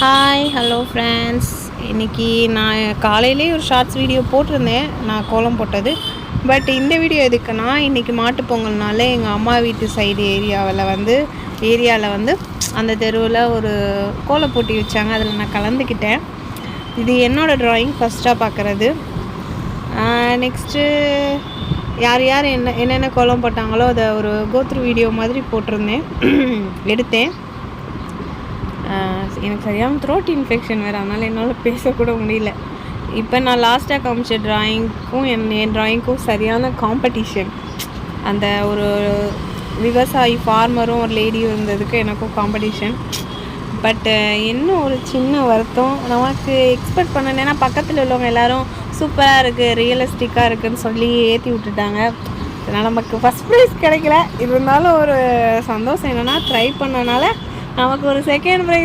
Hi hello friends. இன்றைக்கி நான் காலையிலே ஒரு ஷார்ட்ஸ் வீடியோ போட்டிருந்தேன், நான் கோலம் போட்டது. பட் இந்த வீடியோ எதுக்குன்னா, இன்றைக்கி மாட்டுப்பொங்கல்னால எங்கள் அம்மா வீட்டு சைடு ஏரியாவில் வந்து அந்த தெருவில் ஒரு கோலம் போட்டி வச்சாங்க. அதில் நான் கலந்துக்கிட்டேன். இது என்னோடய ட்ராயிங் ஃபஸ்ட்டாக பார்க்குறது. நெக்ஸ்ட்டு யார் யார் என்னென்ன கோலம் போட்டாங்களோ அதை ஒரு கோத்ரூ வீடியோ மாதிரி போட்டிருந்தேன், எடுத்தேன். எனக்கு சரியான த்ரோட் இன்ஃபெக்ஷன் வேறு, அதனால் என்னால் பேசக்கூட முடியல. இப்போ நான் லாஸ்ட்டாக காமிச்ச ட்ராயிங்க்கும் என் ட்ராயிங்க்கும் சரியான காம்படிஷன். அந்த ஒரு விவசாயி ஃபார்மரும் ஒரு லேடியும் இருந்ததுக்கு எனக்கும் காம்படிஷன். பட்டு இன்னும் ஒரு சின்ன வருத்தம், நமக்கு எக்ஸ்பெக்ட் பண்ணேன்னா பக்கத்தில் உள்ளவங்க எல்லோரும் சூப்பராக இருக்குது, ரியலிஸ்டிக்காக இருக்குதுன்னு சொல்லி ஏற்றி விட்டுட்டாங்க. அதனால் நமக்கு ஃபஸ்ட் ப்ரைஸ் கிடைக்கல. இருந்தாலும் ஒரு சந்தோஷம் என்னென்னா, ட்ரை பண்ணனால நமக்கு ஒரு செகண்ட் ப்ரைஸ்